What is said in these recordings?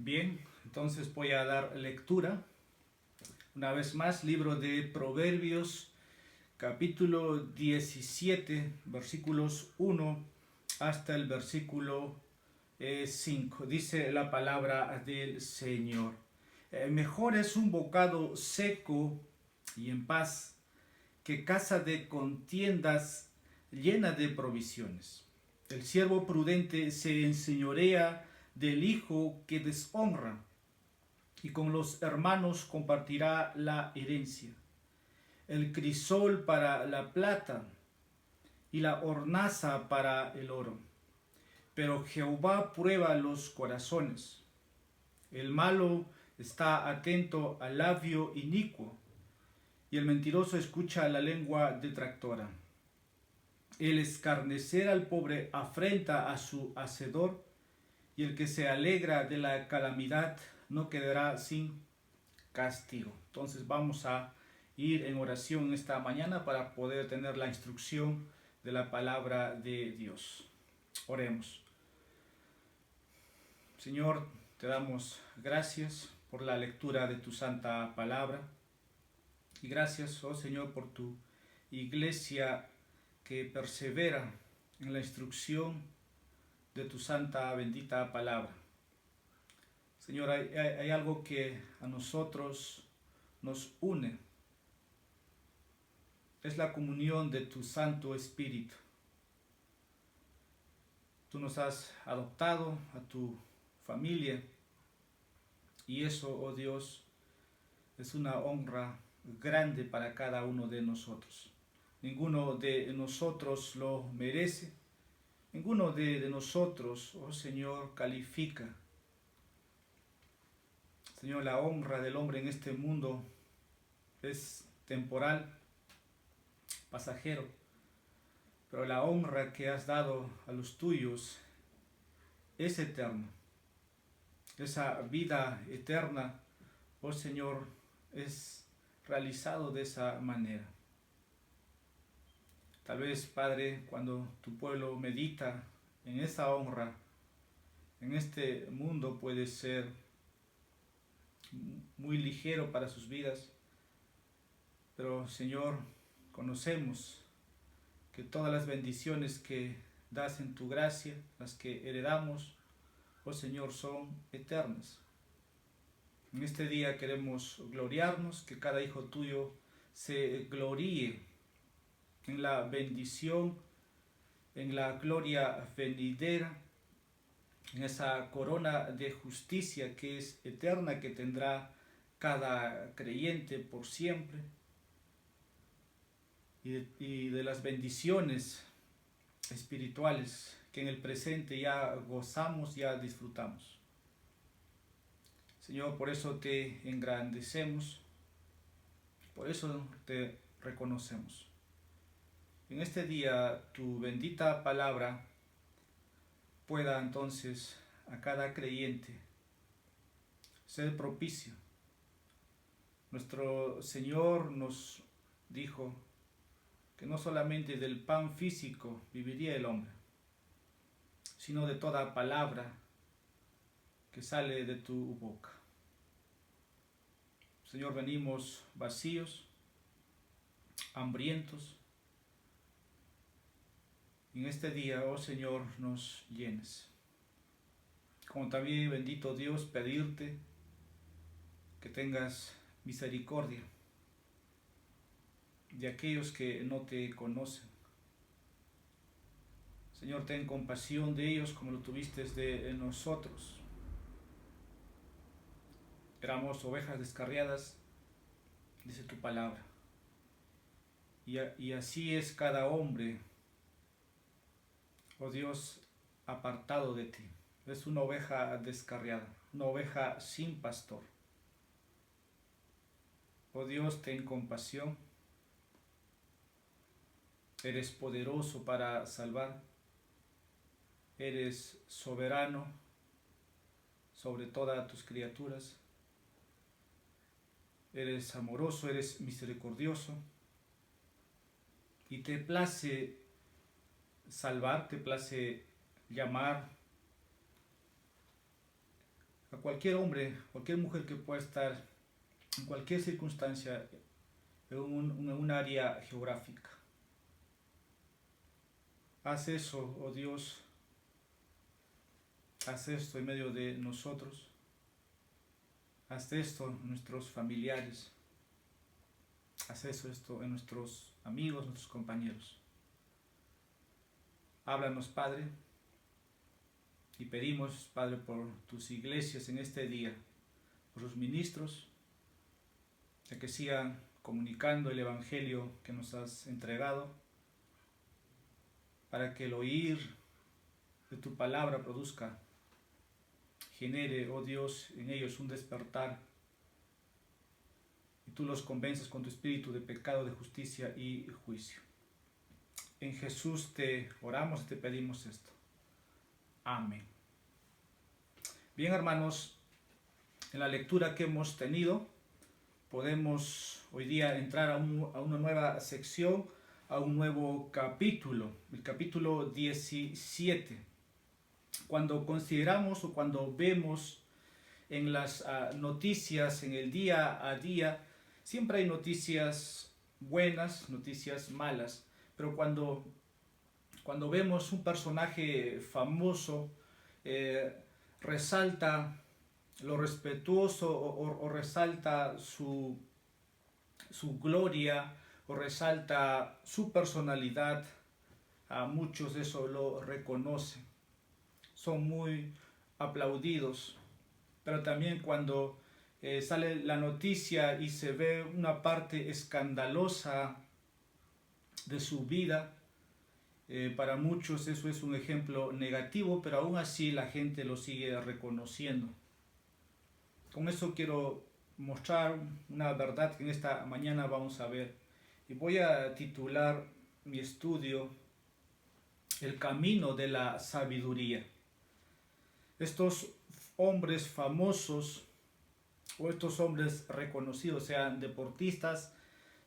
Bien, entonces voy a dar lectura. Una vez más, libro de Proverbios, capítulo 17, versículos 1 hasta el versículo 5. Dice la palabra del Señor. Mejor es un bocado seco y en paz que casa de contiendas llena de provisiones. El siervo prudente se enseñorea del hijo que deshonra, y con los hermanos compartirá la herencia. El crisol para la plata y la hornaza para el oro. Pero Jehová prueba los corazones. El malo está atento al labio inicuo, y el mentiroso escucha la lengua detractora. El escarnecer al pobre afrenta a su hacedor, y el que se alegra de la calamidad no quedará sin castigo. Entonces vamos a ir en oración esta mañana para poder tener la instrucción de la palabra de Dios. Oremos. Señor, te damos gracias por la lectura de tu santa palabra, y gracias, oh Señor, por tu iglesia que persevera en la instrucción de tu santa bendita palabra. Señor, hay algo que a nosotros nos une. Es la comunión de tu Santo Espíritu. Tú nos has adoptado a tu familia, y eso, oh Dios, es una honra grande para cada uno de nosotros. Ninguno de nosotros lo merece. Ninguno de nosotros, oh Señor, califica. Señor, la honra del hombre en este mundo es temporal, pasajero, pero la honra que has dado a los tuyos es eterna. Esa vida eterna, oh Señor, es realizado de esa manera. Tal vez, Padre, cuando tu pueblo medita en esa honra, en este mundo puede ser muy ligero para sus vidas, pero Señor, conocemos que todas las bendiciones que das en tu gracia, las que heredamos, oh Señor, son eternas. En este día queremos gloriarnos, que cada hijo tuyo se gloríe en la bendición, en la gloria venidera, en esa corona de justicia que es eterna, que tendrá cada creyente por siempre, y de las bendiciones espirituales que en el presente ya gozamos, ya disfrutamos. Señor, por eso te engrandecemos, por eso te reconocemos. En este día tu bendita palabra pueda entonces a cada creyente ser propicio. Nuestro Señor nos dijo que no solamente del pan físico viviría el hombre, sino de toda palabra que sale de tu boca. Señor, venimos vacíos, hambrientos. En este día, oh Señor, nos llenes. Como también, bendito Dios, pedirte que tengas misericordia de aquellos que no te conocen. Señor, ten compasión de ellos como lo tuviste de nosotros. Éramos ovejas descarriadas, dice tu palabra. Y así es cada hombre, oh Dios, apartado de ti. Es una oveja descarriada, una oveja sin pastor. Oh Dios, ten compasión. Eres poderoso para salvar. Eres soberano sobre todas tus criaturas. Eres amoroso, eres misericordioso. Y te place salvar, te place llamar, a cualquier hombre, cualquier mujer que pueda estar en cualquier circunstancia en un área geográfica. Haz eso, oh Dios, haz esto en medio de nosotros, haz esto en nuestros familiares, haz esto en nuestros amigos, nuestros compañeros. Háblanos, Padre, y pedimos, Padre, por tus iglesias en este día, por los ministros, de que sigan comunicando el Evangelio que nos has entregado, para que el oír de tu palabra produzca, genere, oh Dios, en ellos un despertar, y tú los convences con tu espíritu de pecado, de justicia y juicio. En Jesús te oramos y te pedimos esto. Amén. Bien, hermanos, en la lectura que hemos tenido, podemos hoy día entrar a una nueva sección, a un nuevo capítulo, el capítulo 17. Cuando consideramos o cuando vemos en las noticias, en el día a día, siempre hay noticias buenas, noticias malas, pero cuando vemos un personaje famoso, resalta lo respetuoso o resalta su gloria o resalta su personalidad, a muchos eso lo reconocen, son muy aplaudidos, pero también cuando sale la noticia y se ve una parte escandalosa de su vida, para muchos eso es un ejemplo negativo, pero aún así la gente lo sigue reconociendo. Con eso quiero mostrar una verdad que en esta mañana vamos a ver. Y voy a titular mi estudio El camino de la sabiduría. Estos hombres famosos o estos hombres reconocidos, sean deportistas,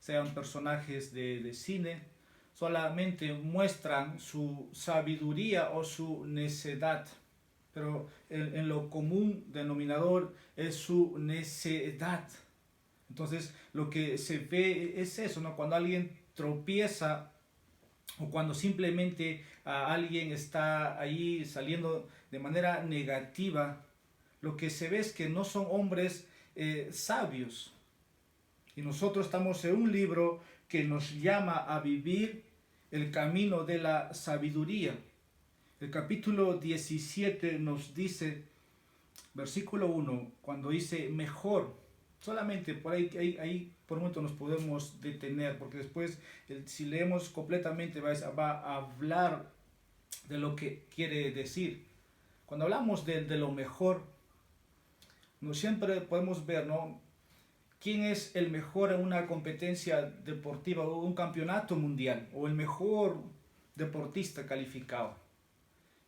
sean personajes de cine, solamente muestran su sabiduría o su necedad, pero en lo común denominador es su necedad. Entonces lo que se ve es eso, ¿no? Cuando alguien tropieza o cuando simplemente alguien está ahí saliendo de manera negativa, lo que se ve es que no son hombres sabios. Y nosotros estamos en un libro que nos llama a vivir el camino de la sabiduría. El capítulo 17 nos dice, versículo 1, cuando dice mejor, solamente por ahí por un momento nos podemos detener, porque después si leemos completamente va a hablar de lo que quiere decir. Cuando hablamos de lo mejor, no siempre podemos ver, ¿no?, quién es el mejor en una competencia deportiva o un campeonato mundial, o el mejor deportista calificado.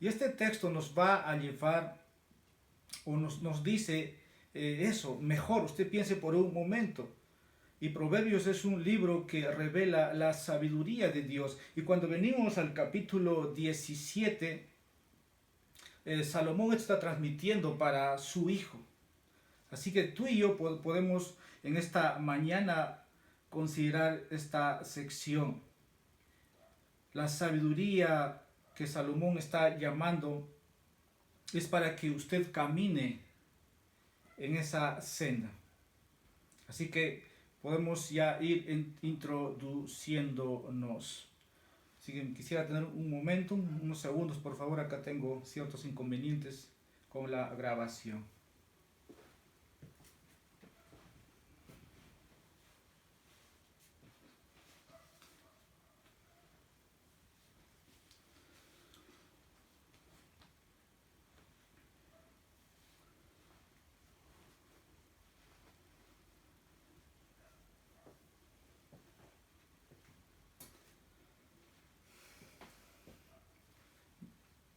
Y este texto nos va a llevar, o nos dice eso, mejor. Usted piense por un momento. Y Proverbios es un libro que revela la sabiduría de Dios. Y cuando venimos al capítulo 17, Salomón está transmitiendo para su hijo. Así que tú y yo podemos en esta mañana considerar esta sección. La sabiduría que Salomón está llamando es para que usted camine en esa senda. Así que podemos ya ir introduciéndonos. Así que quisiera tener un momento, unos segundos, por favor. Acá tengo ciertos inconvenientes con la grabación.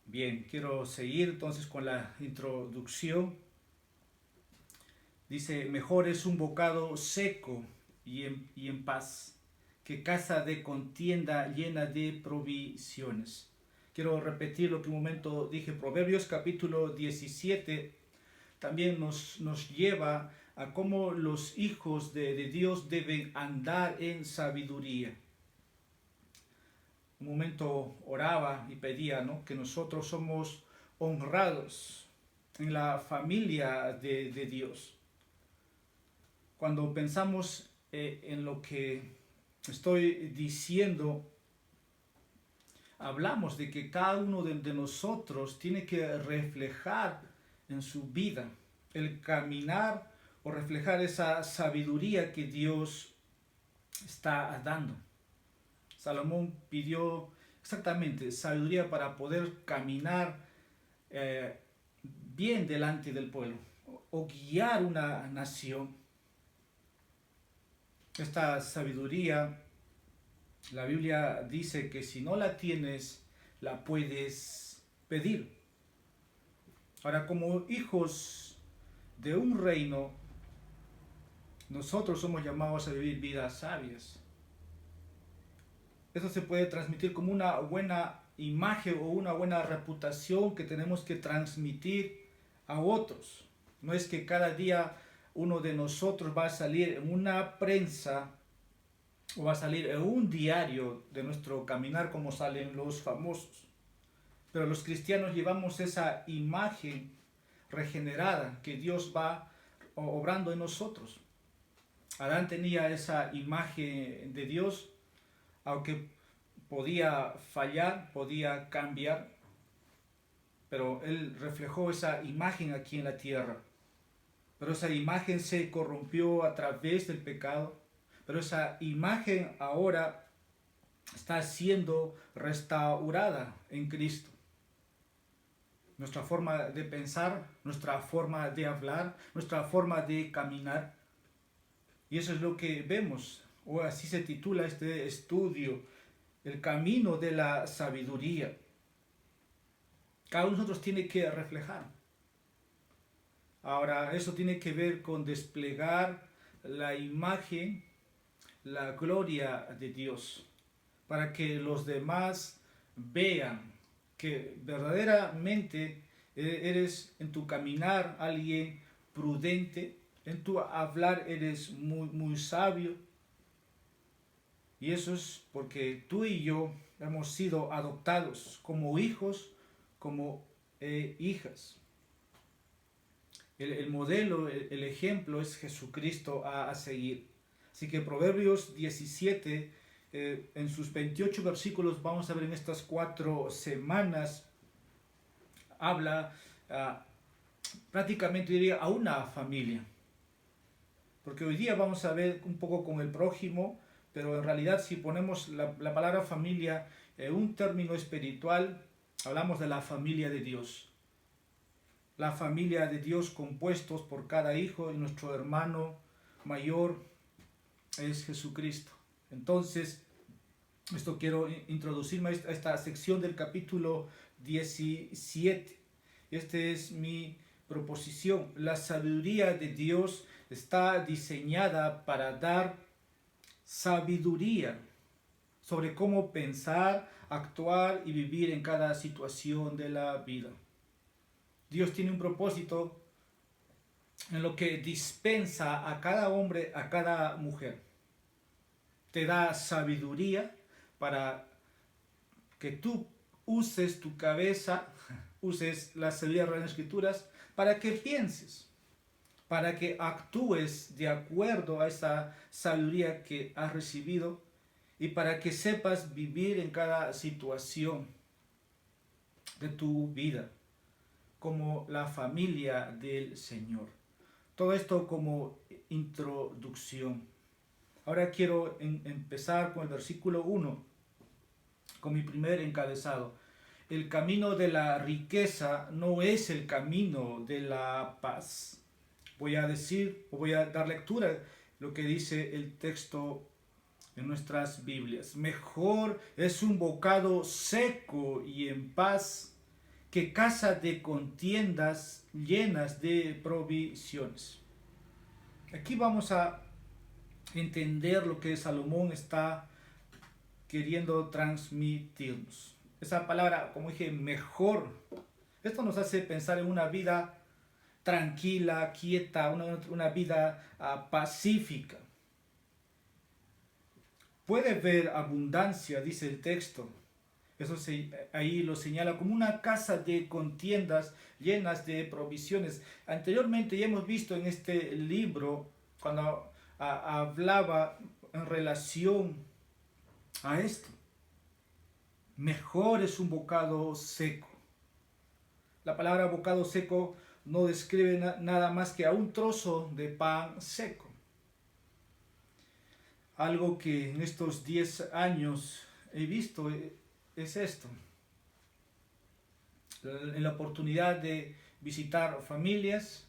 Bien, quiero seguir entonces con la introducción. Dice, mejor es un bocado seco y en paz que casa de contienda llena de provisiones. Quiero repetir lo que un momento dije. Proverbios capítulo 17 también nos lleva a cómo los hijos de Dios deben andar en sabiduría. Un momento oraba y pedía, ¿no?, que nosotros somos honrados en la familia de Dios. Cuando pensamos en lo que estoy diciendo, hablamos de que cada uno de nosotros tiene que reflejar en su vida el caminar o reflejar esa sabiduría que Dios está dando. Salomón pidió exactamente sabiduría para poder caminar bien delante del pueblo o guiar una nación. Esta sabiduría, la Biblia dice que si no la tienes, la puedes pedir. Ahora, como hijos de un reino, nosotros somos llamados a vivir vidas sabias. Eso se puede transmitir como una buena imagen o una buena reputación que tenemos que transmitir a otros. No es que cada día uno de nosotros va a salir en una prensa o va a salir en un diario de nuestro caminar como salen los famosos. Pero los cristianos llevamos esa imagen regenerada que Dios va obrando en nosotros. Adán tenía esa imagen de Dios, aunque podía fallar, podía cambiar, pero él reflejó esa imagen aquí en la tierra. Pero esa imagen se corrompió a través del pecado, pero esa imagen ahora está siendo restaurada en Cristo. Nuestra forma de pensar, nuestra forma de hablar, nuestra forma de caminar. Y eso es lo que vemos, o así se titula este estudio, el camino de la sabiduría. Cada uno de nosotros tiene que reflejar. Ahora, eso tiene que ver con desplegar la imagen, la gloria de Dios, para que los demás vean que verdaderamente eres en tu caminar alguien prudente, en tu hablar eres muy sabio. Y eso es porque tú y yo hemos sido adoptados como hijos, como hijas. El modelo, el ejemplo es Jesucristo a seguir. Así que Proverbios 17, en sus 28 versículos, vamos a ver en estas 4 semanas, habla prácticamente, diría, a una familia. Porque hoy día vamos a ver un poco con el prójimo, pero en realidad si ponemos la palabra familia en un término espiritual, hablamos de la familia de Dios. La familia de Dios compuestos por cada hijo, y nuestro hermano mayor es Jesucristo. Entonces, esto quiero introducirme a esta sección del capítulo 17. Esta es mi proposición. La sabiduría de Dios está diseñada para dar sabiduría sobre cómo pensar, actuar y vivir en cada situación de la vida. Dios tiene un propósito en lo que dispensa a cada hombre, a cada mujer. Te da sabiduría para que tú uses tu cabeza, uses la sabiduría de las Escrituras, para que pienses, para que actúes de acuerdo a esa sabiduría que has recibido y para que sepas vivir en cada situación de tu vida como la familia del Señor. Todo esto como introducción. Ahora quiero empezar con el versículo 1, con mi primer encabezado. El camino de la riqueza no es el camino de la paz. Voy a dar lectura lo que dice el texto en nuestras Biblias. Mejor es un bocado seco y en paz que casa de contiendas llenas de provisiones. Aquí vamos a entender lo que Salomón está queriendo transmitirnos. Esa palabra, como dije, mejor. Esto nos hace pensar en una vida tranquila, quieta, una vida pacífica. Puede ver abundancia, dice el texto. Ahí lo señala como una casa de contiendas llenas de provisiones. Anteriormente ya hemos visto en este libro, cuando hablaba en relación a esto, mejor es un bocado seco. La palabra bocado seco no describe nada más que a un trozo de pan seco. Algo que en estos 10 años he visto es esto. En la oportunidad de visitar familias,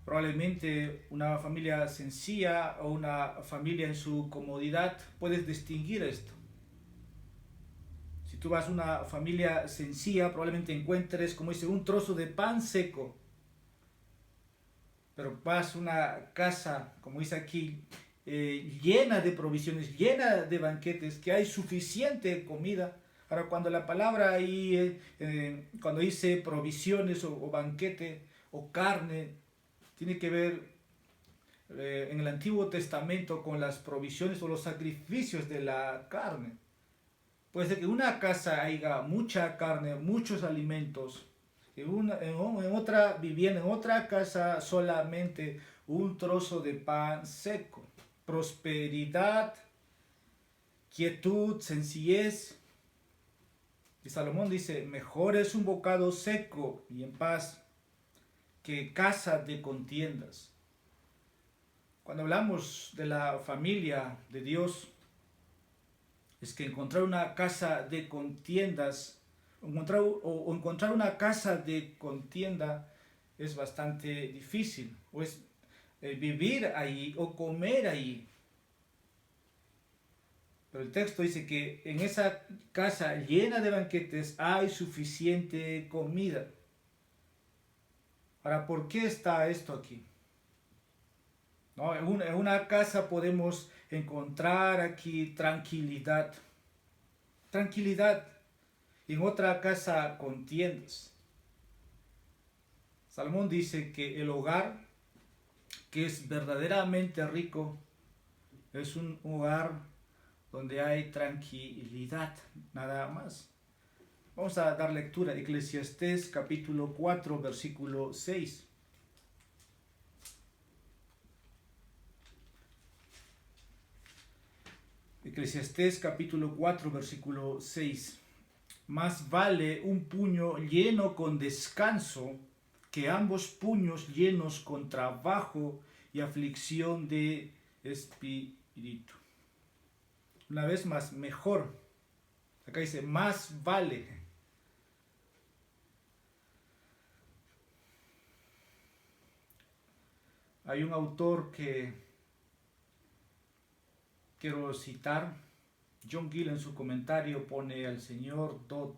probablemente una familia sencilla o una familia en su comodidad, puedes distinguir esto. Si tú vas a una familia sencilla, probablemente encuentres, como dice, un trozo de pan seco. Pero vas a una casa, como dice aquí, llena de provisiones, llena de banquetes, que hay suficiente comida. Ahora, cuando la palabra ahí, cuando dice provisiones o banquete o carne, tiene que ver en el Antiguo Testamento con las provisiones o los sacrificios de la carne. Puede ser que en una casa haya mucha carne, muchos alimentos, en otra vivienda, en otra casa solamente un trozo de pan seco. Prosperidad, quietud, sencillez. Y Salomón dice, mejor es un bocado seco y en paz que casa de contiendas. Cuando hablamos de la familia de Dios, es que encontrar una casa de contiendas, encontrar una casa de contienda es bastante difícil, o es vivir ahí o comer ahí. Pero el texto dice que en esa casa llena de banquetes hay suficiente comida. Ahora, ¿por qué está esto aquí? ¿No? En una casa podemos encontrar aquí tranquilidad. Tranquilidad. Y en otra casa contiendas. Salomón dice que el hogar que es verdaderamente rico es un hogar donde hay tranquilidad, nada más. Vamos a dar lectura, Eclesiastés capítulo 4, versículo 6. Eclesiastés capítulo 4, versículo 6. Más vale un puño lleno con descanso que ambos puños llenos con trabajo y aflicción de espíritu. Una vez más, mejor. Acá dice, más vale. Hay un autor que quiero citar. John Gill en su comentario pone al señor Dodd,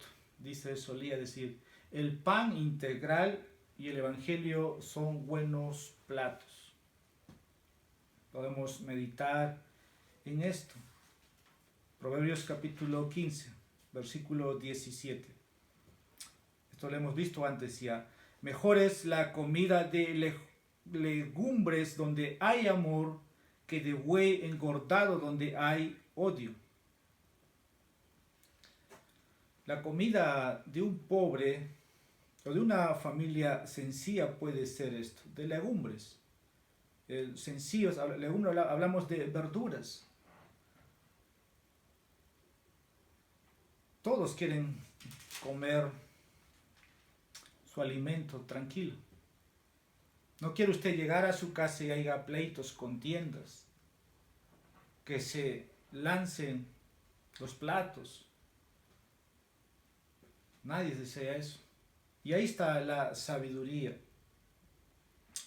solía decir, el pan integral y el evangelio son buenos platos. Podemos meditar en esto. Proverbios capítulo 15, versículo 17. Esto lo hemos visto antes ya. Mejor es la comida de legumbres donde hay amor que de buey engordado donde hay odio. La comida de un pobre o de una familia sencilla puede ser esto, de legumbres. Sencillos, hablamos de verduras. Todos quieren comer su alimento tranquilo. No quiere usted llegar a su casa y haya pleitos, contiendas, que se lancen los platos. Nadie desea eso. Y ahí está la sabiduría.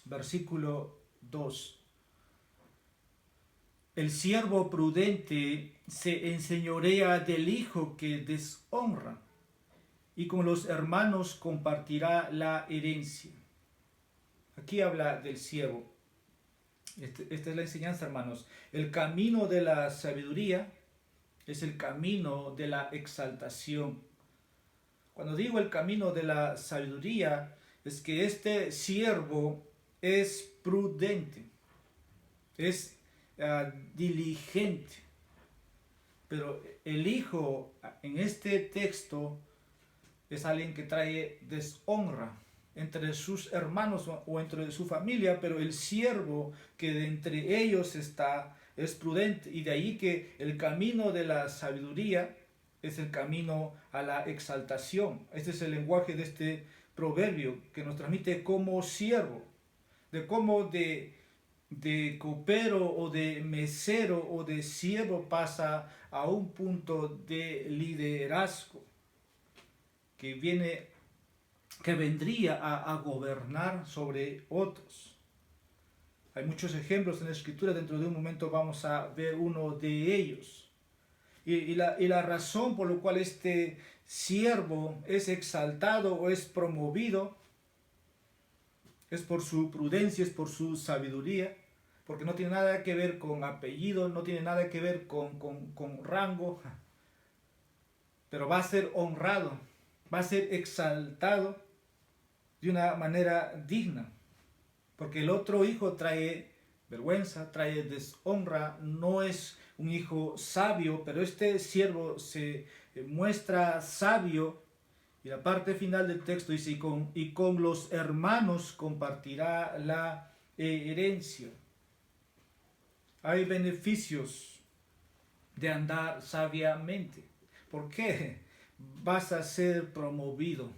Versículo 2. El siervo prudente se enseñorea del hijo que deshonra, y con los hermanos compartirá la herencia. Aquí habla del siervo. Esta es la enseñanza, hermanos. El camino de la sabiduría es el camino de la exaltación. Cuando digo el camino de la sabiduría, es que este siervo es prudente, es diligente. Pero el hijo en este texto es alguien que trae deshonra entre sus hermanos o entre su familia, pero el siervo que de entre ellos está es prudente, y de ahí que el camino de la sabiduría es el camino a la exaltación. Este es el lenguaje de este proverbio que nos transmite como siervo, de cómo de copero o de mesero o de siervo pasa a un punto de liderazgo que vendría a gobernar sobre otros. Hay muchos ejemplos en la escritura, dentro de un momento vamos a ver uno de ellos. Y la razón por la cual este siervo es exaltado o es promovido es por su prudencia, es por su sabiduría, porque no tiene nada que ver con apellido, no tiene nada que ver con rango, pero va a ser honrado, va a ser exaltado de una manera digna, porque el otro hijo trae vergüenza, trae deshonra, no es un hijo sabio, pero este siervo se muestra sabio. Y la parte final del texto dice, y con los hermanos compartirá la herencia. Hay beneficios de andar sabiamente. ¿Por qué? Vas a ser promovido.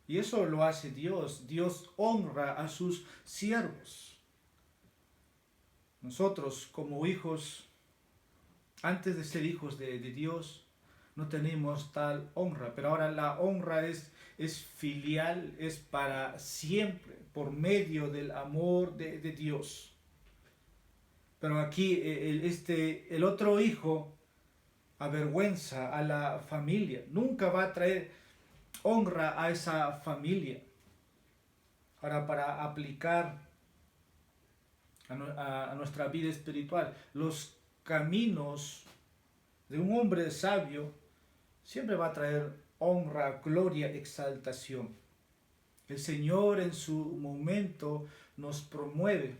Y eso lo hace Dios. Dios honra a sus siervos. Nosotros como hijos, antes de ser hijos de Dios, no tenemos tal honra, pero ahora la honra es filial, es para siempre, por medio del amor de Dios. Pero aquí el otro hijo avergüenza a la familia, nunca va a traer honra a esa familia. Ahora, para aplicar a nuestra vida espiritual, los caminos de un hombre sabio siempre va a traer honra, gloria, exaltación. El Señor en su momento nos promueve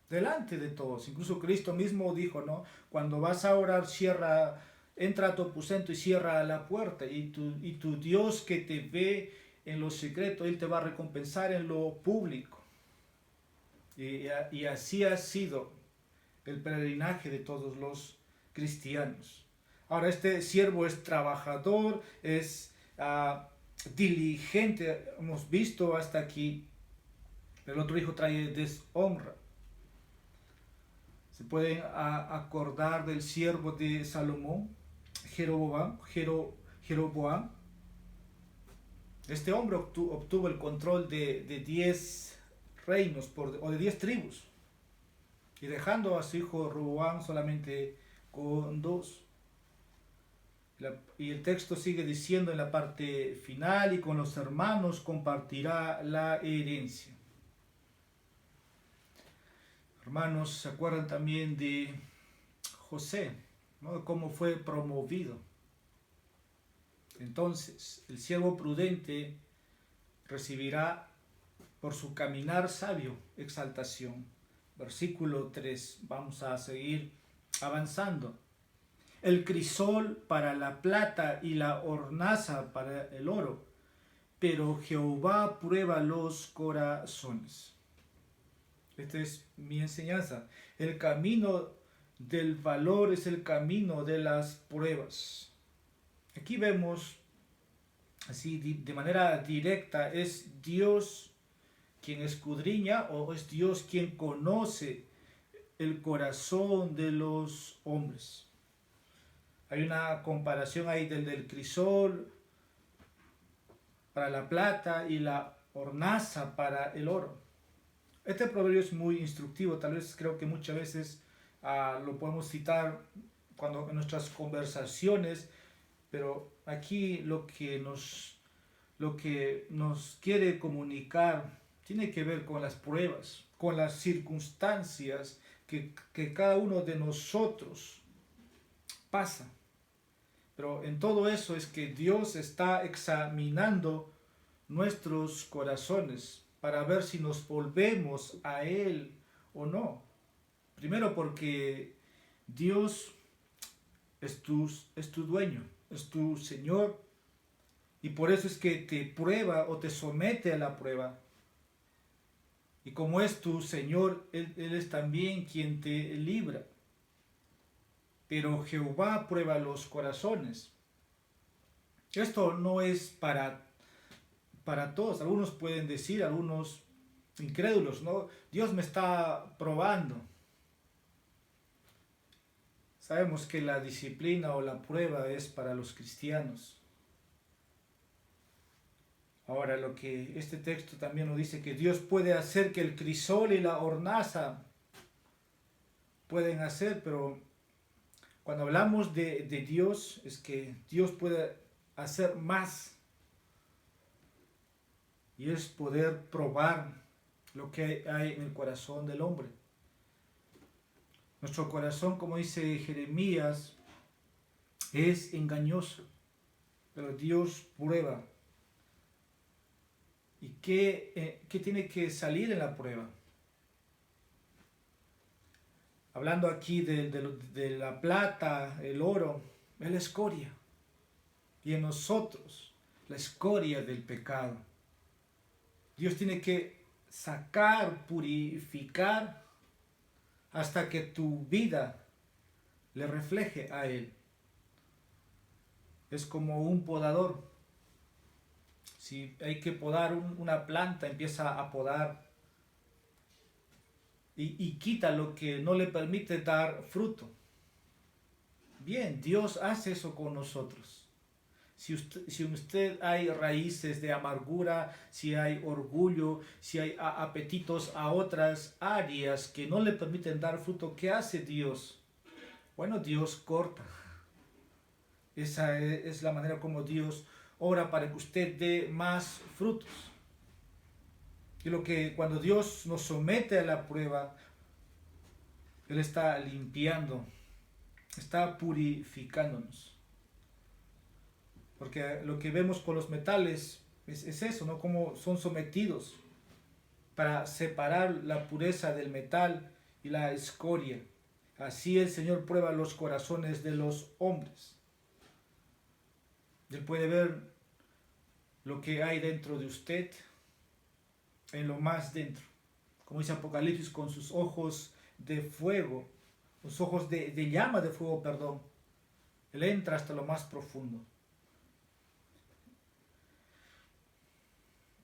delante de todos. Incluso Cristo mismo dijo, ¿no? Cuando vas a orar, entra a tu aposento y cierra la puerta. Y tu Dios que te ve en lo secreto, Él te va a recompensar en lo público. Y así ha sido el peregrinaje de todos los cristianos. Ahora, este siervo es trabajador, es diligente, hemos visto hasta aquí. El otro hijo trae deshonra. Se pueden acordar del siervo de Salomón, Jeroboam. Este hombre obtuvo el control de 10 reinos o de 10 tribus, y dejando a su hijo Roboam solamente con 2. Y el texto sigue diciendo en la parte final, y con los hermanos compartirá la herencia. Hermanos, ¿se acuerdan también de José, ¿no? Cómo fue promovido? Entonces, el siervo prudente recibirá por su caminar sabio exaltación. Versículo 3, vamos a seguir avanzando. El crisol para la plata y la hornaza para el oro, pero Jehová prueba los corazones. Esta es mi enseñanza. El camino del valor es el camino de las pruebas. Aquí vemos, así de manera directa, es Dios quien escudriña, o es Dios quien conoce el corazón de los hombres. Hay una comparación ahí del crisol para la plata y la hornaza para el oro. Este proverbio es muy instructivo, tal vez creo que muchas veces lo podemos citar en nuestras conversaciones, pero aquí lo que nos quiere comunicar tiene que ver con las pruebas, con las circunstancias que cada uno de nosotros pasa. Pero en todo eso es que Dios está examinando nuestros corazones para ver si nos volvemos a Él o no. Primero porque Dios es tu dueño, es tu Señor, y por eso es que te prueba o te somete a la prueba. Y como es tu Señor, Él es también quien te libra. Pero Jehová prueba los corazones. Esto no es para todos. Algunos pueden decir, algunos incrédulos, ¿no? Dios me está probando. Sabemos que la disciplina o la prueba es para los cristianos. Ahora, lo que este texto también nos dice, que Dios puede hacer que el crisol y la hornaza pueden hacer, pero cuando hablamos de Dios, es que Dios puede hacer más. Y es poder probar lo que hay en el corazón del hombre. Nuestro corazón, como dice Jeremías, es engañoso, pero Dios prueba. ¿Y qué tiene que salir en la prueba? Hablando aquí de la plata, el oro, es la escoria. Y en nosotros, la escoria del pecado. Dios tiene que sacar, purificar, hasta que tu vida le refleje a Él. Es como un podador. Si hay que podar una planta, empieza a podar y quita lo que no le permite dar fruto. Bien, Dios hace eso con nosotros. Si usted hay raíces de amargura, si hay orgullo, si hay apetitos a otras áreas que no le permiten dar fruto, ¿qué hace Dios? Bueno, Dios corta. Esa es la manera como Dios obra para que usted dé más frutos. Y cuando Dios nos somete a la prueba, Él está limpiando, está purificándonos. Porque lo que vemos con los metales es eso, ¿no? Cómo son sometidos para separar la pureza del metal y la escoria. Así el Señor prueba los corazones de los hombres. Él puede ver lo que hay dentro de usted, en lo más dentro. Como dice Apocalipsis, con sus ojos de fuego, los ojos de llama de fuego, perdón. Él entra hasta lo más profundo.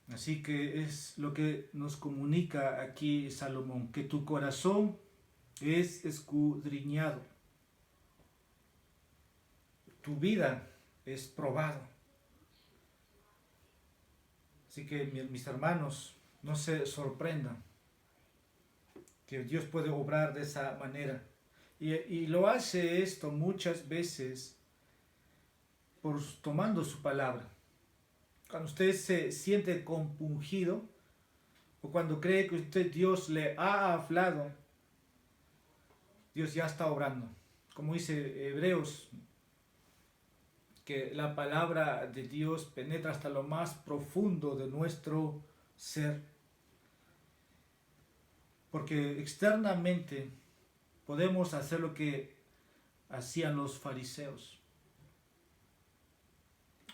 Así que es lo que nos comunica aquí Salomón, que tu corazón es escudriñado. Tu vida es probada. Así que mis hermanos, no se sorprendan que Dios puede obrar de esa manera. Y lo hace esto muchas veces tomando su palabra. Cuando usted se siente compungido o cuando cree que Dios le ha hablado, Dios ya está obrando. Como dice Hebreos, que la palabra de Dios penetra hasta lo más profundo de nuestro ser. Porque externamente podemos hacer lo que hacían los fariseos.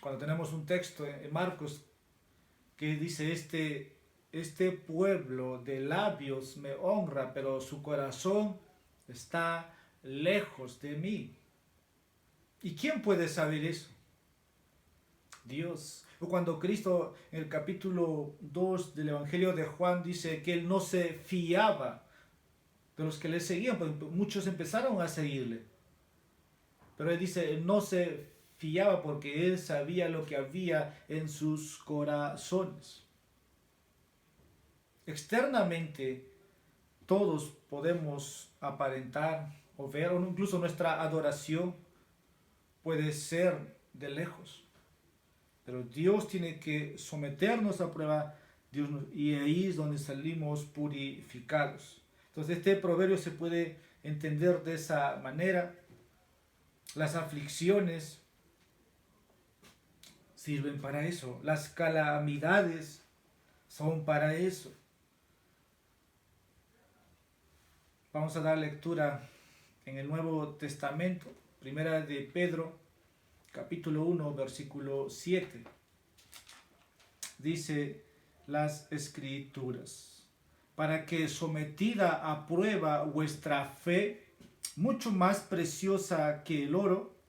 Cuando tenemos un texto en Marcos que dice, este pueblo de labios me honra, pero su corazón está lejos de mí. ¿Y quién puede saber eso? Dios. O cuando Cristo en el capítulo 2 del Evangelio de Juan dice que Él no se fiaba de los que le seguían, pues muchos empezaron a seguirle. Pero Él dice, Él no se fiaba porque Él sabía lo que había en sus corazones. Externamente, todos podemos aparentar o ver, o incluso nuestra adoración puede ser de lejos. Pero Dios tiene que someternos a prueba y ahí es donde salimos purificados. Entonces este proverbio se puede entender de esa manera. Las aflicciones sirven para eso. Las calamidades son para eso. Vamos a dar lectura en el Nuevo Testamento, primera de Pedro, capítulo 1, versículo 7. Dice las Escrituras: para que sometida a prueba vuestra fe, mucho más preciosa que el oro,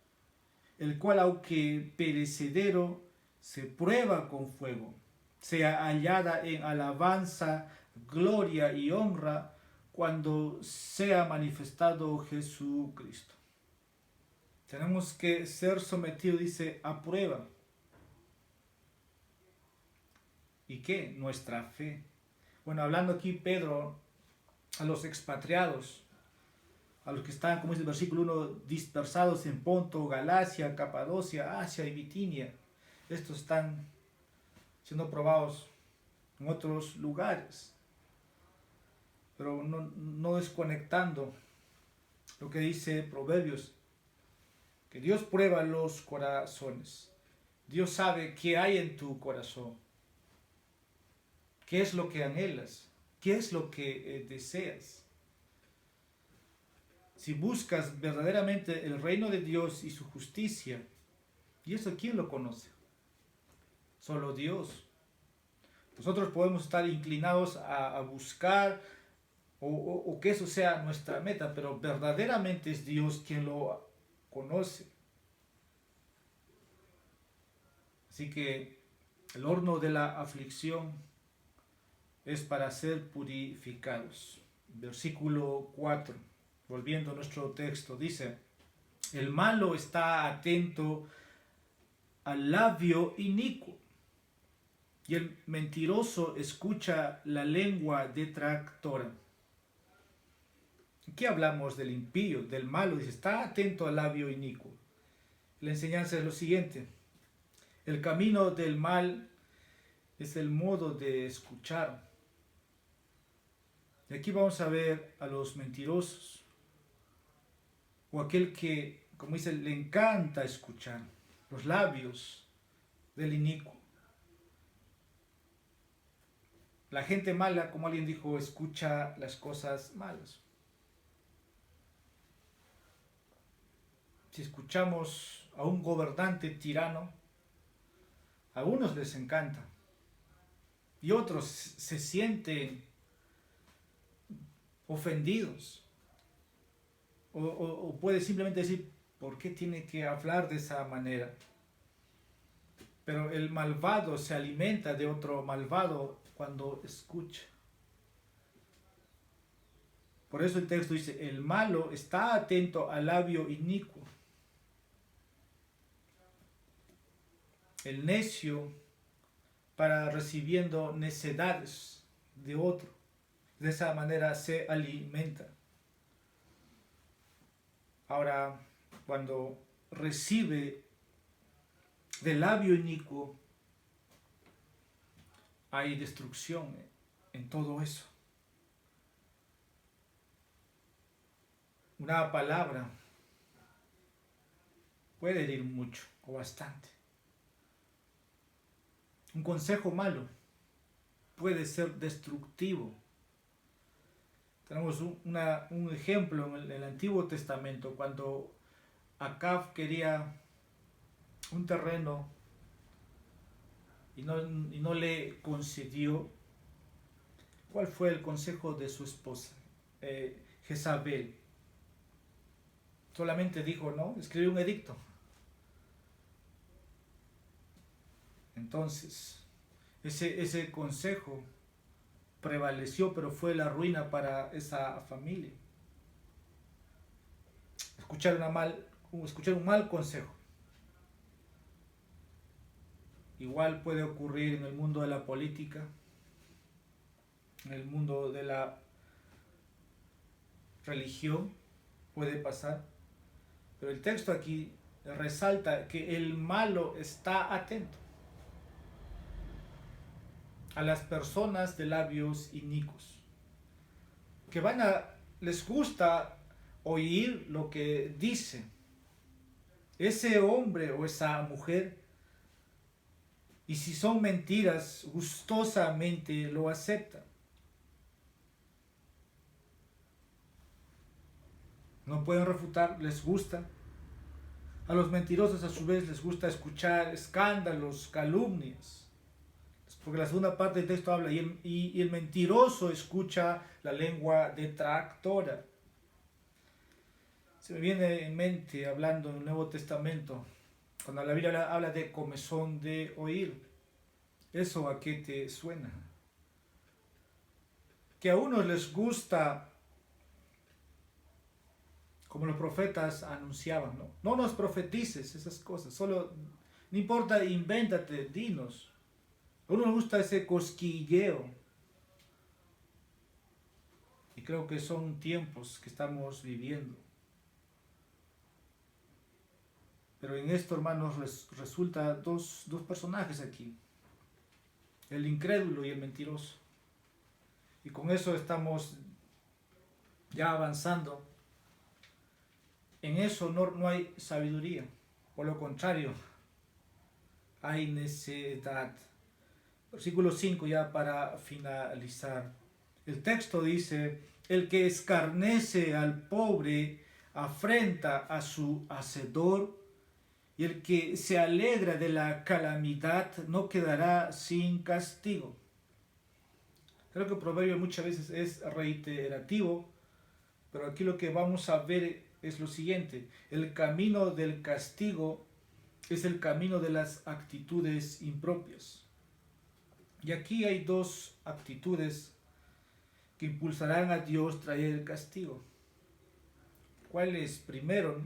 el cual aunque perecedero se prueba con fuego, sea hallada en alabanza, gloria y honra cuando sea manifestado Jesucristo. Tenemos que ser sometidos, dice, a prueba. ¿Y qué? Nuestra fe. Bueno, hablando aquí Pedro a los expatriados, a los que están, como dice el versículo 1, dispersados en Ponto, Galacia, Capadocia, Asia y Bitinia. Estos están siendo probados en otros lugares, pero no desconectando lo que dice Proverbios, que Dios prueba los corazones. Dios sabe qué hay en tu corazón, qué es lo que anhelas, qué es lo que deseas. Si buscas verdaderamente el reino de Dios y su justicia, ¿y eso quién lo conoce? Solo Dios. Nosotros podemos estar inclinados a buscar o que eso sea nuestra meta, pero verdaderamente es Dios quien lo conoce. Así que el horno de la aflicción es para ser purificados. Versículo 4, volviendo a nuestro texto, dice: el malo está atento al labio inicuo, y el mentiroso escucha la lengua detractora. Aquí hablamos del impío, del malo. Dice, está atento al labio inicuo. La enseñanza es lo siguiente: el camino del mal es el modo de escuchar. Y aquí vamos a ver a los mentirosos, o aquel que, como dice, le encanta escuchar, los labios del inicuo. La gente mala, como alguien dijo, escucha las cosas malas. Si escuchamos a un gobernante tirano, a unos les encanta y otros se sienten ofendidos, o puede simplemente decir, ¿por qué tiene que hablar de esa manera? Pero el malvado se alimenta de otro malvado cuando escucha. Por eso el texto dice, el malo está atento al labio inicuo. El necio para recibiendo necedades de otro. De esa manera se alimenta. Ahora, cuando recibe del labio inicuo, hay destrucción en todo eso. Una palabra puede herir mucho o bastante. Un consejo malo puede ser destructivo. Tenemos un ejemplo en el Antiguo Testamento, cuando Acab quería un terreno y no le concedió. ¿Cuál fue el consejo de su esposa, Jezabel? Solamente dijo, no, escribe un edicto. Entonces, ese consejo prevaleció, pero fue la ruina para esa familia. Escuchar un mal consejo. Igual puede ocurrir en el mundo de la política, en el mundo de la religión, puede pasar. Pero el texto aquí resalta que el malo está atento a las personas de labios inicuos, que les gusta oír lo que dice ese hombre o esa mujer, Y si son mentiras, gustosamente lo aceptan. No pueden refutar, les gusta. A los mentirosos a su vez les gusta escuchar escándalos, calumnias. Porque la segunda parte del texto habla, y el mentiroso escucha la lengua detractora. Se me viene en mente, hablando en el Nuevo Testamento, cuando la Biblia habla de comezón de oír. ¿Eso a qué te suena? Que a unos les gusta, como los profetas anunciaban, ¿no? No nos profetices esas cosas, solo, no importa, invéntate, dinos. A uno le gusta ese cosquilleo. Y creo que son tiempos que estamos viviendo. Pero en esto, hermanos, resulta dos personajes aquí. El incrédulo y el mentiroso. Y con eso estamos ya avanzando. En eso no hay sabiduría. Por lo contrario, hay necedad. Versículo 5 ya para finalizar. El texto dice, el que escarnece al pobre afrenta a su hacedor, y el que se alegra de la calamidad no quedará sin castigo. Creo que el proverbio muchas veces es reiterativo, pero aquí lo que vamos a ver es lo siguiente. El camino del castigo es el camino de las actitudes impropias. Y aquí hay dos actitudes que impulsarán a Dios traer el castigo. ¿Cuál es? Primero,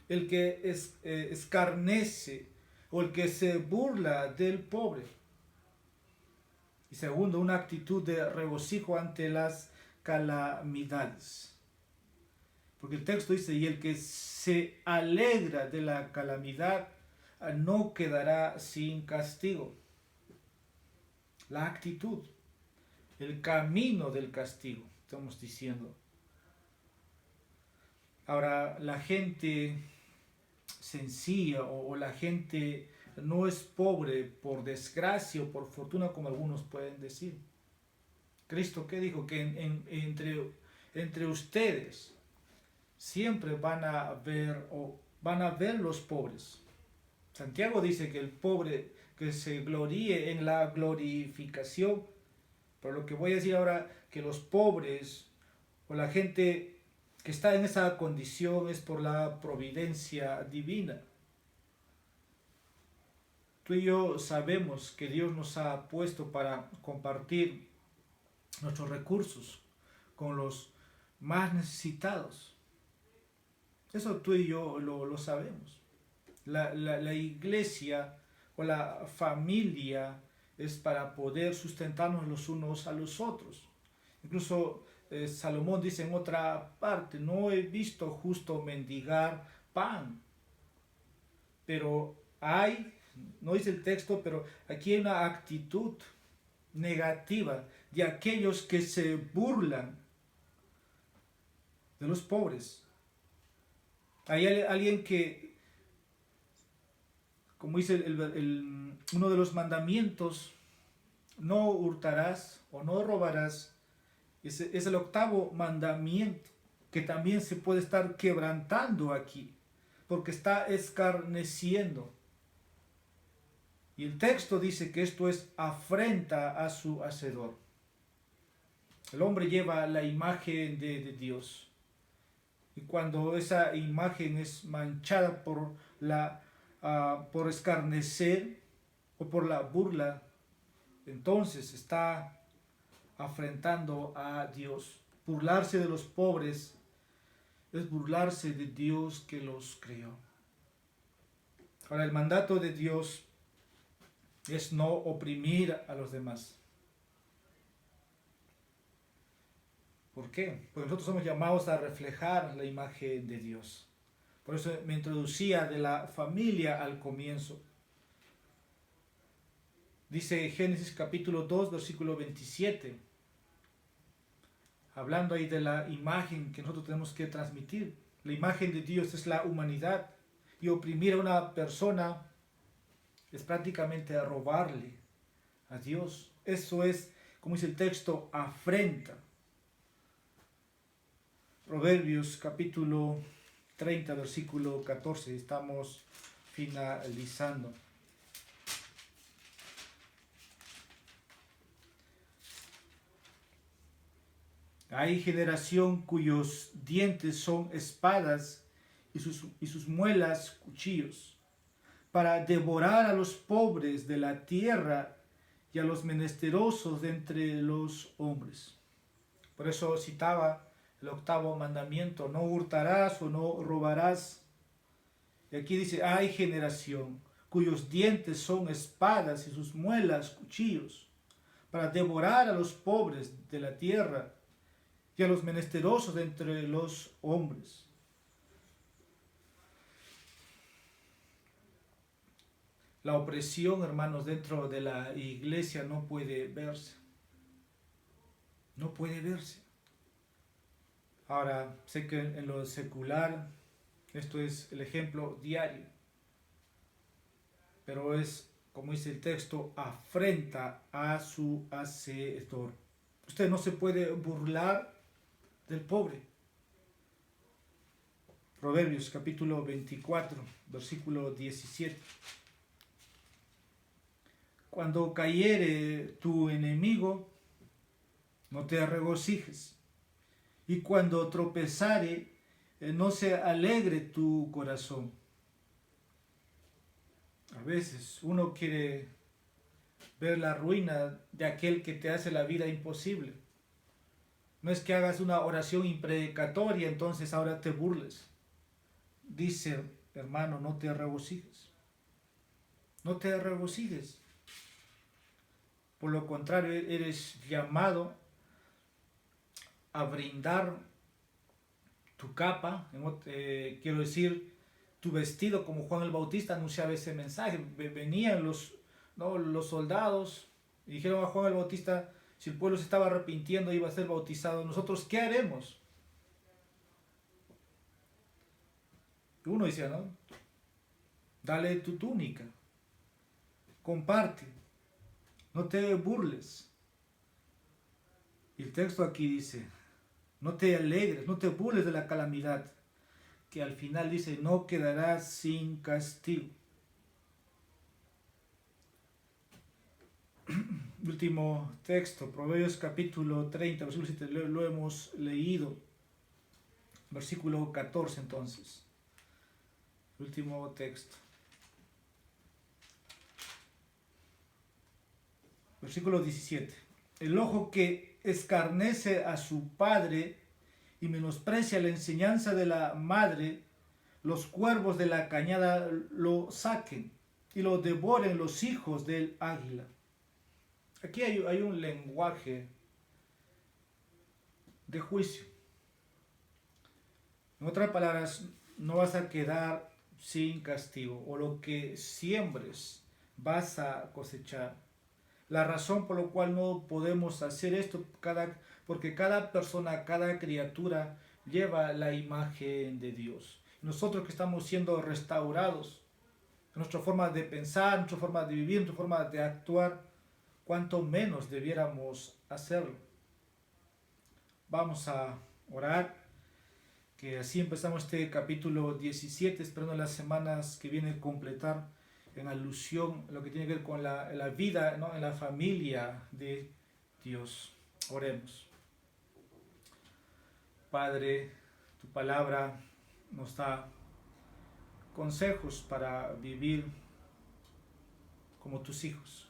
el que escarnece o el que se burla del pobre. Y segundo, una actitud de regocijo ante las calamidades. Porque el texto dice, y el que se alegra de la calamidad no quedará sin castigo. La actitud, el camino del castigo, estamos diciendo. Ahora, la gente sencilla o la gente no es pobre por desgracia o por fortuna, como algunos pueden decir. Cristo, ¿qué dijo? Que entre ustedes siempre van a ver los pobres. Santiago dice que el pobre que se gloríe en la glorificación. Pero lo que voy a decir ahora, que los pobres o la gente que está en esa condición es por la providencia divina. Tú y yo sabemos que Dios nos ha puesto para compartir nuestros recursos con los más necesitados. Eso tú y yo lo sabemos. La iglesia o la familia es para poder sustentarnos los unos a los otros. Incluso Salomón dice en otra parte, no he visto justo mendigar pan. Pero hay, no dice el texto, pero aquí hay una actitud negativa de aquellos que se burlan de los pobres. Hay alguien que, como dice uno de los mandamientos, no hurtarás o no robarás, es el octavo mandamiento que también se puede estar quebrantando aquí, porque está escarneciendo. Y el texto dice que esto es afrenta a su hacedor. El hombre lleva la imagen de Dios. Y cuando esa imagen es manchada por escarnecer o por la burla, entonces está afrentando a Dios. Burlarse de los pobres es burlarse de Dios que los creó. Ahora, el mandato de Dios es no oprimir a los demás. ¿Por qué? Porque nosotros somos llamados a reflejar la imagen de Dios. Por eso me introducía de la familia al comienzo. Dice Génesis capítulo 2, versículo 27. Hablando ahí de la imagen que nosotros tenemos que transmitir. La imagen de Dios es la humanidad. Y oprimir a una persona es prácticamente robarle a Dios. Eso es, como dice el texto, afrenta. Proverbios capítulo 30, versículo 14, estamos finalizando. Hay generación cuyos dientes son espadas y sus muelas cuchillos, para devorar a los pobres de la tierra y a los menesterosos de entre los hombres. Por eso citaba el 8º mandamiento: no hurtarás o no robarás. Y aquí dice, hay generación cuyos dientes son espadas y sus muelas cuchillos, para devorar a los pobres de la tierra y a los menesterosos de entre los hombres. La opresión, hermanos, dentro de la iglesia no puede verse. No puede verse. Ahora, sé que en lo secular esto es el ejemplo diario, pero es, como dice el texto, afrenta a su hacedor. Usted no se puede burlar del pobre. Proverbios capítulo 24, versículo 17. Cuando cayere tu enemigo, no te regocijes, y cuando tropezare, no se alegre tu corazón. A veces uno quiere ver la ruina de aquel que te hace la vida imposible. No es que hagas una oración imprecatoria, entonces ahora te burles. Dice, hermano, no te regocijes. No te regocijes. Por lo contrario, eres llamado a brindar tu capa, quiero decir, tu vestido, como Juan el Bautista anunciaba ese mensaje. Venían los soldados y dijeron a Juan el Bautista, si el pueblo se estaba arrepintiendo, iba a ser bautizado, ¿nosotros qué haremos? Uno decía, ¿no? Dale tu túnica, comparte, no te burles. Y el texto aquí dice, no te alegres, no te burles de la calamidad, que al final dice, no quedarás sin castigo. Último texto, Proverbios capítulo 30, versículo 7, lo hemos leído. Versículo 14 entonces. Último texto. Versículo 17. El ojo que escarnece a su padre y menosprecia la enseñanza de la madre, los cuervos de la cañada lo saquen y lo devoren los hijos del águila. Aquí hay un lenguaje de juicio. En otras palabras, no vas a quedar sin castigo, o lo que siembres vas a cosechar. La razón por la cual no podemos hacer esto, porque cada persona, cada criatura lleva la imagen de Dios. Nosotros que estamos siendo restaurados, nuestra forma de pensar, nuestra forma de vivir, nuestra forma de actuar, cuanto menos debiéramos hacerlo. Vamos a orar, que así empezamos este capítulo 17, esperando las semanas que vienen completar en alusión a lo que tiene que ver con la vida, ¿no?, en la familia de Dios. Oremos. Padre, tu palabra nos da consejos para vivir como tus hijos.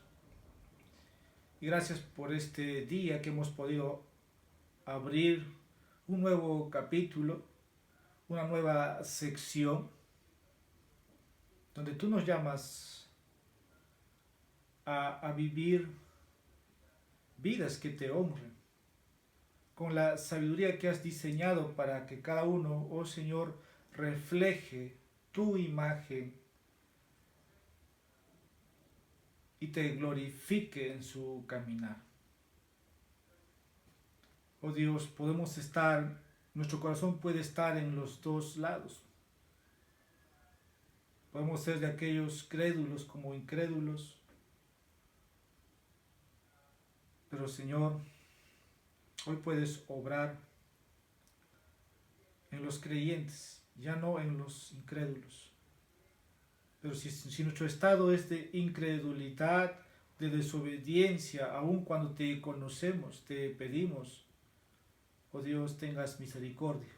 Y gracias por este día que hemos podido abrir un nuevo capítulo, una nueva sección, donde tú nos llamas a vivir vidas que te honren, con la sabiduría que has diseñado para que cada uno, oh Señor, refleje tu imagen y te glorifique en su caminar. Oh Dios, podemos estar, nuestro corazón puede estar en los dos lados. Podemos ser de aquellos crédulos como incrédulos. Pero Señor, hoy puedes obrar en los creyentes, ya no en los incrédulos. Pero si nuestro estado es de incredulidad, de desobediencia, aun cuando te conocemos, te pedimos, oh Dios, tengas misericordia.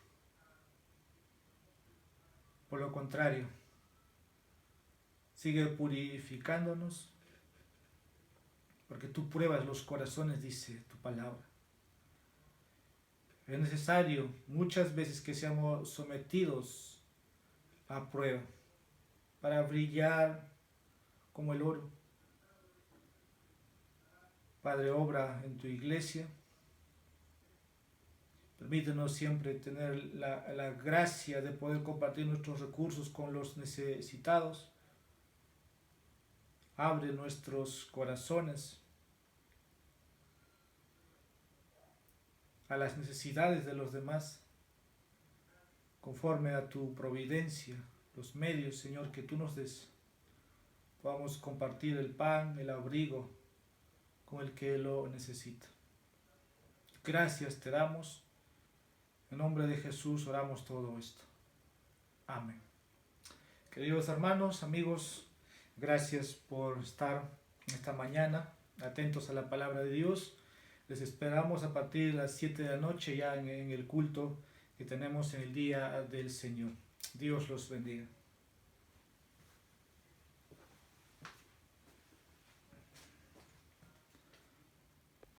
Por lo contrario, sigue purificándonos, porque tú pruebas los corazones, dice tu palabra. Es necesario muchas veces que seamos sometidos a prueba para brillar como el oro. Padre, obra en tu iglesia. Permítenos siempre tener la gracia de poder compartir nuestros recursos con los necesitados. Abre nuestros corazones a las necesidades de los demás, conforme a tu providencia, los medios, Señor, que tú nos des. Podamos compartir el pan, el abrigo con el que lo necesita. Gracias te damos. En nombre de Jesús oramos todo esto. Amén. Queridos hermanos, amigos, gracias por estar esta mañana atentos a la palabra de Dios. Les esperamos a partir de las 7 de la noche ya en el culto que tenemos en el día del Señor. Dios los bendiga.